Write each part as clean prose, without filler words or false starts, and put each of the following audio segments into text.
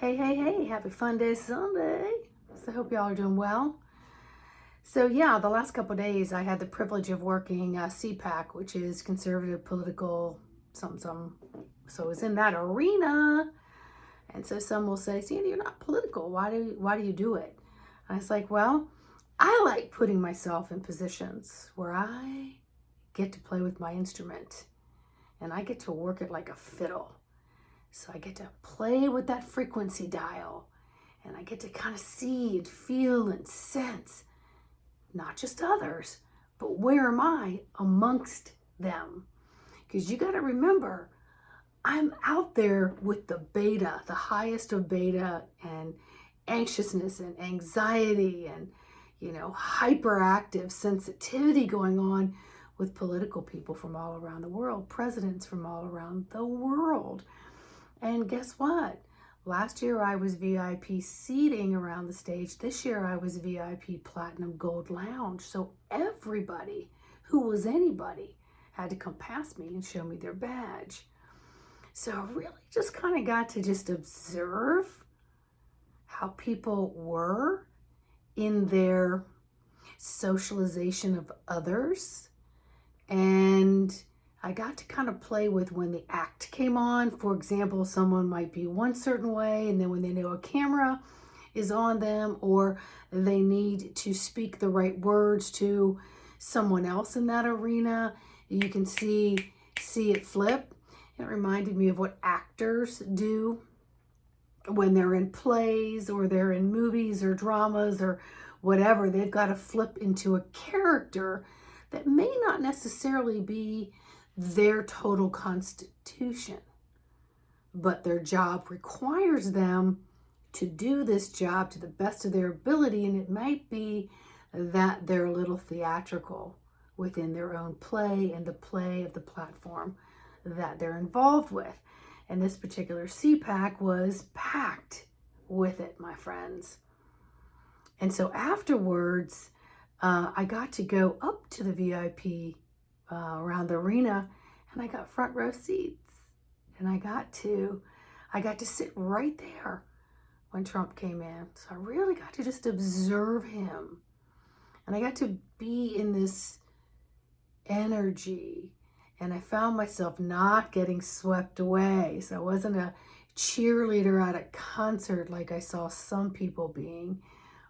Hey, happy Fun Day Sunday. So I hope y'all are doing well. So yeah, the last couple of days I had the privilege of working CPAC, which is conservative political something. So I was in that arena. And so some will say, Sandy, you're not political. Why do you do it? And I was like, well, I like putting myself in positions where I get to play with my instrument and I get to work it like a fiddle. So I get to play with that frequency dial and I get to kind of see and feel and sense not just others, but where am I amongst them? Because you got to remember, I'm out there with the beta, the highest of beta and anxiousness and anxiety and, hyperactive sensitivity going on with political people from all around the world, presidents from all around the world. And guess what? Last year I was VIP seating around the stage. This year I was VIP Platinum Gold Lounge. So everybody who was anybody had to come past me and show me their badge. So I really just kind of got to just observe how people were in their socialization of others. And I got to kind of play with when the act came on. For example, someone might be one certain way, and then when they know a camera is on them, or they need to speak the right words to someone else in that arena, you can see it flip. It reminded me of what actors do when they're in plays or they're in movies or dramas or whatever. They've got to flip into a character that may not necessarily be their total constitution, but their job requires them to do this job to the best of their ability, and it might be that they're a little theatrical within their own play and the play of the platform that they're involved with. And this particular CPAC was packed with it, my friends. And so afterwards, I got to go up to the VIP around the arena, and I got front row seats, and I got to sit right there when Trump came in. So I really got to just observe him, and I got to be in this energy, and I found myself not getting swept away. So I wasn't a cheerleader at a concert like I saw some people being,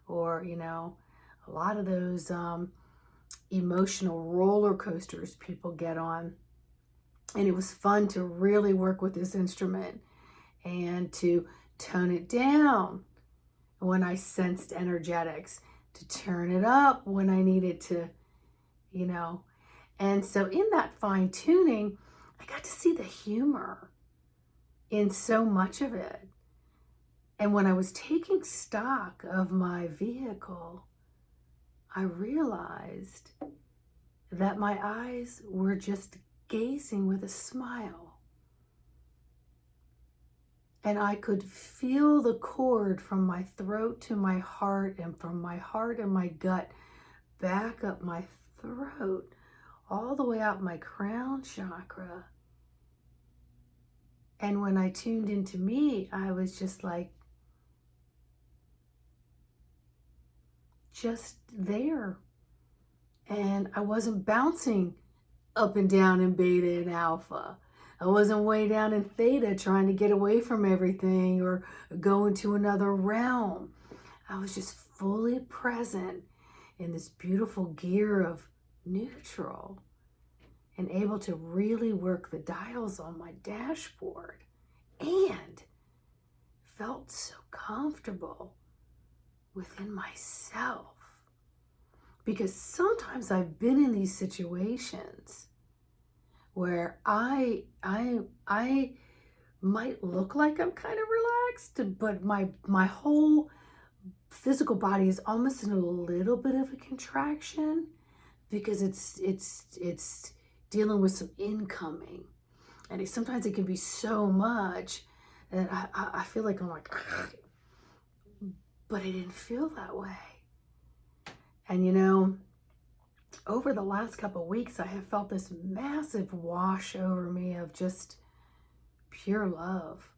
or a lot of those emotional roller coasters people get on. And it was fun to really work with this instrument and to tone it down when I sensed energetics, to turn it up when I needed to, And so in that fine tuning, I got to see the humor in so much of it. And when I was taking stock of my vehicle, I realized that my eyes were just gazing with a smile. And I could feel the cord from my throat to my heart, and from my heart and my gut back up my throat, all the way out my crown chakra. And when I tuned into me, I was just there. And I wasn't bouncing up and down in beta and alpha. I wasn't way down in theta trying to get away from everything or go into another realm. I was just fully present in this beautiful gear of neutral and able to really work the dials on my dashboard, and felt so comfortable within myself. Because sometimes I've been in these situations where I might look like I'm kind of relaxed, but my whole physical body is almost in a little bit of a contraction, because it's dealing with some incoming, and sometimes it can be so much that I feel like I'm like, but it didn't feel that way. And over the last couple of weeks, I have felt this massive wash over me of just pure love,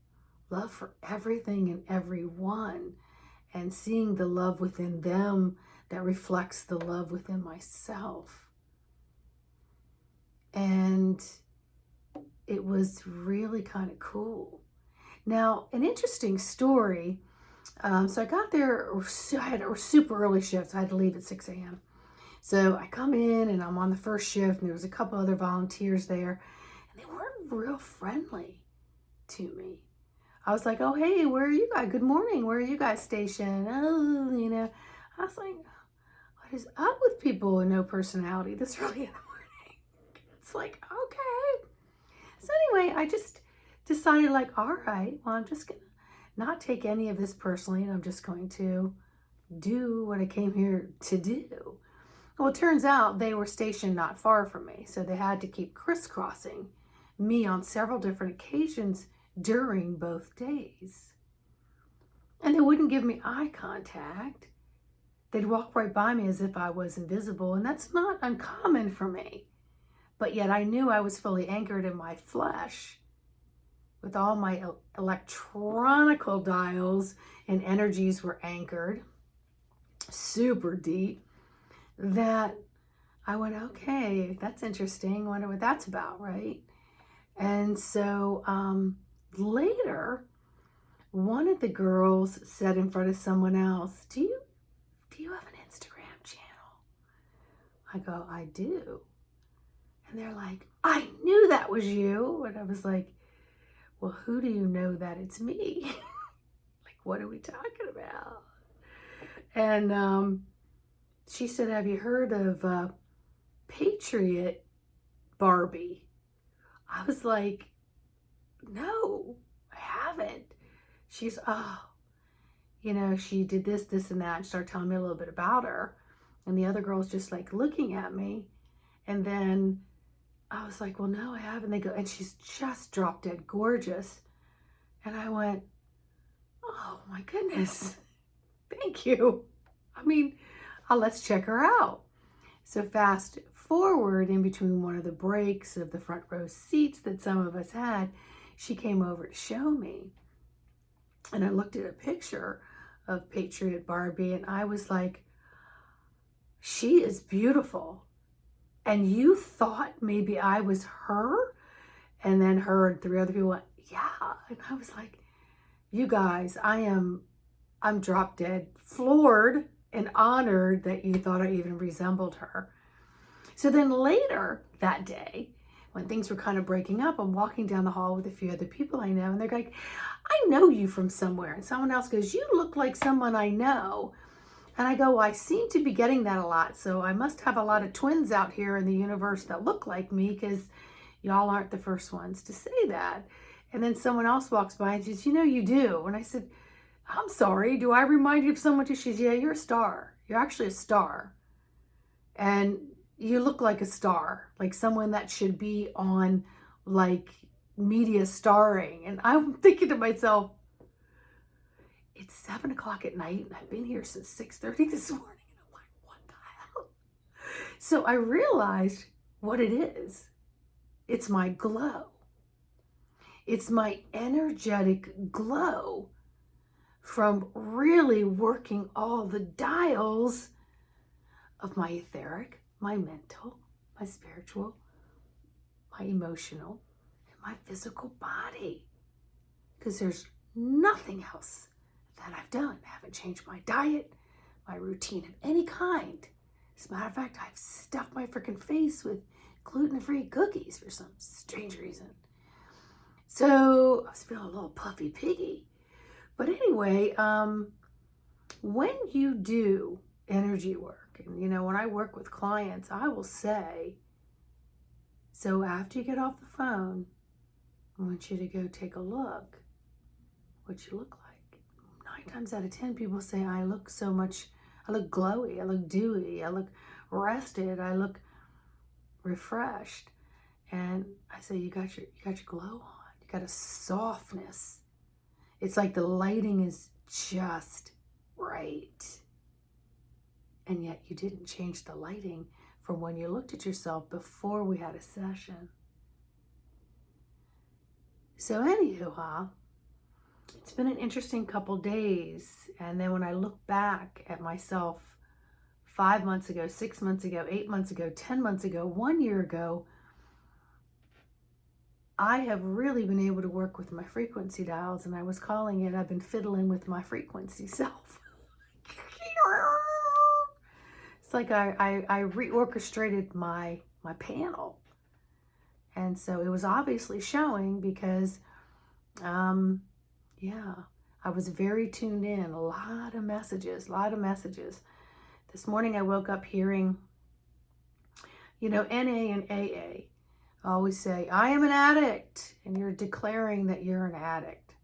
love for everything and everyone, and seeing the love within them that reflects the love within myself. And it was really kind of cool. Now, an interesting story. So I got there, I had a super early shift. So I had to leave at 6 a.m. So I come in and I'm on the first shift, and there was a couple other volunteers there, and they weren't real friendly to me. I was like, oh, hey, where are you guys? Good morning. Where are you guys stationed? Oh, I was like, what is up with people with no personality this early in the morning? It's like, okay. So anyway, I just decided, like, all right, well, I'm just going to not take any of this personally, and I'm just going to do what I came here to do. Well, it turns out they were stationed not far from me, so they had to keep crisscrossing me on several different occasions during both days. And they wouldn't give me eye contact. They'd walk right by me as if I was invisible, and that's not uncommon for me. But yet I knew I was fully anchored in my flesh, with all my electronical dials and energies were anchored super deep, that I went, okay, that's interesting. Wonder what that's about, right? And so later, one of the girls said in front of someone else, do you have an Instagram channel? I go, I do. And they're like, I knew that was you. And I was like, well, who do you know that it's me? Like, what are we talking about? And she said, have you heard of Patriot Barbie? I was like, no, I haven't. She's, she did this, and that, and started telling me a little bit about her. And the other girl's just like looking at me. And then I was like, well, no, I haven't. They go, and she's just drop dead gorgeous. And I went, oh my goodness, thank you. I mean, let's check her out. So fast forward, in between one of the breaks of the front row seats that some of us had, she came over to show me. And I looked at a picture of Patriot Barbie, and I was like, she is beautiful. And you thought maybe I was her? And then her and three other people went, yeah. And I was like, you guys, I'm drop dead, floored and honored that you thought I even resembled her. So then later that day, when things were kind of breaking up, I'm walking down the hall with a few other people I know, and they're like, I know you from somewhere. And someone else goes, you look like someone I know. And I go, well, I seem to be getting that a lot, so I must have a lot of twins out here in the universe that look like me, because y'all aren't the first ones to say that. And then someone else walks by and says, you do. And I said, I'm sorry, do I remind you of someone? She says, yeah, you're a star. You're actually a star. And you look like a star, like someone that should be on like media starring. And I'm thinking to myself, it's 7 o'clock at night, and I've been here since 6:30 this morning. And I'm like, what the hell? So I realized what it is. It's my glow. It's my energetic glow from really working all the dials of my etheric, my mental, my spiritual, my emotional, and my physical body. Because there's nothing else that I've done. I haven't changed my diet, my routine of any kind. As a matter of fact, I've stuffed my freaking face with gluten-free cookies for some strange reason. So I was feeling a little puffy piggy. But anyway, when you do energy work, and when I work with clients, I will say, so after you get off the phone, I want you to go take a look what you look like. 9 times out of 10, people say, I look glowy, I look dewy, I look rested, I look refreshed. And I say, you got your glow on, you got a softness. It's like the lighting is just right. And yet you didn't change the lighting from when you looked at yourself before we had a session. So anywho, it's been an interesting couple days. And then when I look back at myself 5 months ago, 6 months ago, 8 months ago, 10 months ago, 1 year ago, I have really been able to work with my frequency dials, and I was calling it, I've been fiddling with my frequency self. It's like I reorchestrated my panel. And so it was obviously showing because, yeah, I was very tuned in. A lot of messages. This morning I woke up hearing, NA and AA always say, I am an addict. And you're declaring that you're an addict.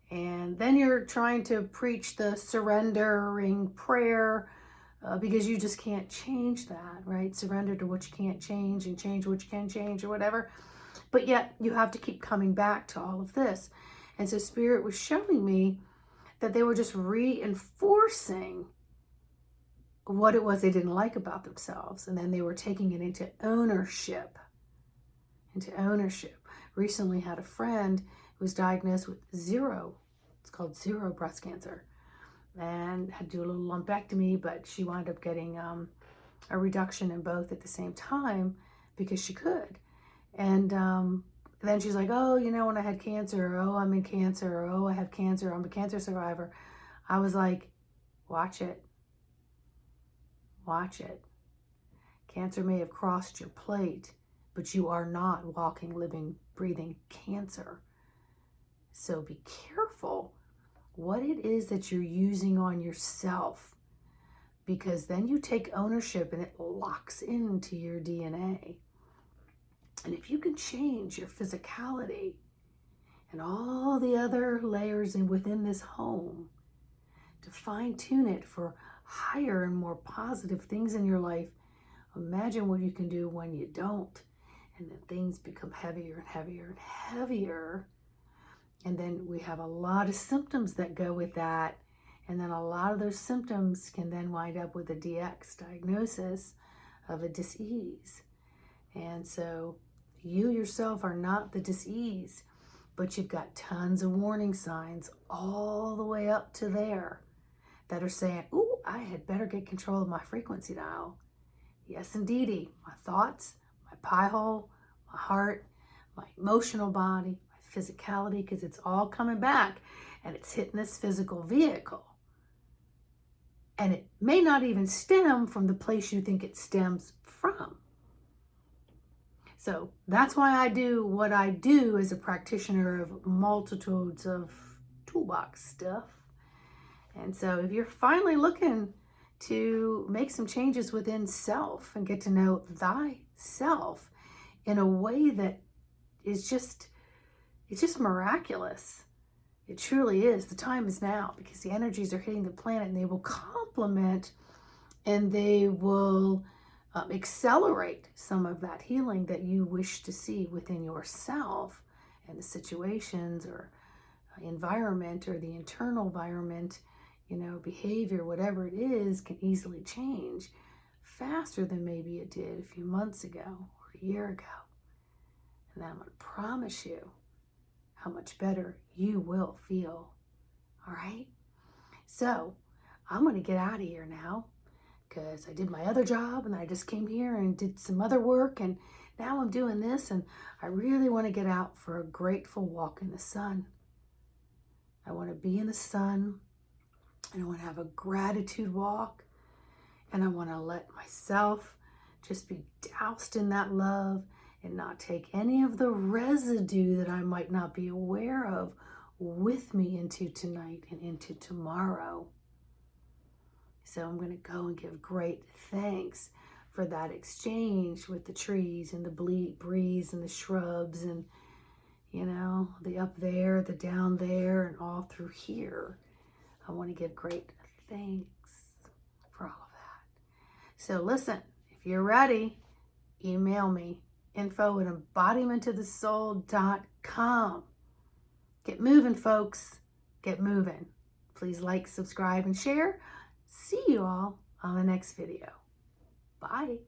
And then you're trying to preach the surrendering prayer because you just can't change that, right? Surrender to what you can't change and change what you can change or whatever. But yet you have to keep coming back to all of this. And so Spirit was showing me that they were just reinforcing what it was they didn't like about themselves. And then they were taking it into ownership. Recently had a friend who was diagnosed with it's called zero breast cancer, and had to do a little lumpectomy, but she wound up getting a reduction in both at the same time because she could. And then she's like, oh, when I had cancer, or, oh, I'm in cancer, or, oh, I have cancer, I'm a cancer survivor. I was like, watch it. Cancer may have crossed your plate, but you are not walking, living, breathing cancer. So be careful what it is that you're using on yourself, because then you take ownership and it locks into your DNA. And if you can change your physicality and all the other layers within this home to fine tune it for higher and more positive things in your life, imagine what you can do when you don't. And then things become heavier and heavier and heavier. And then we have a lot of symptoms that go with that. And then a lot of those symptoms can then wind up with a DX diagnosis of a dis-ease. And so you yourself are not the dis-ease, but you've got tons of warning signs all the way up to there that are saying, ooh, I had better get control of my frequency dial. Yes, indeedy, my thoughts, my pie hole, my heart, my emotional body, my physicality, because it's all coming back and it's hitting this physical vehicle. And it may not even stem from the place you think it stems from. So that's why I do what I do as a practitioner of multitudes of toolbox stuff. And so if you're finally looking to make some changes within self and get to know thyself in a way that is it's just miraculous. It truly is. The time is now, because the energies are hitting the planet and they will complement and they will accelerate some of that healing that you wish to see within yourself, and the situations or environment or the internal environment, behavior, whatever it is, can easily change faster than maybe it did a few months ago or a year ago. And I'm going to promise you how much better you will feel. All right? So I'm going to get out of here now, because I did my other job and I just came here and did some other work, and now I'm doing this, and I really want to get out for a grateful walk in the sun. I want to be in the sun, and I want to have a gratitude walk, and I want to let myself just be doused in that love and not take any of the residue that I might not be aware of with me into tonight and into tomorrow. So I'm going to go and give great thanks for that exchange with the trees and the breeze and the shrubs and, the up there, the down there, and all through here. I want to give great thanks for all of that. So listen, if you're ready, email me, info@embodimentofthesoul.com. Get moving, folks. Get moving. Please like, subscribe, and share. See you all on the next video. Bye.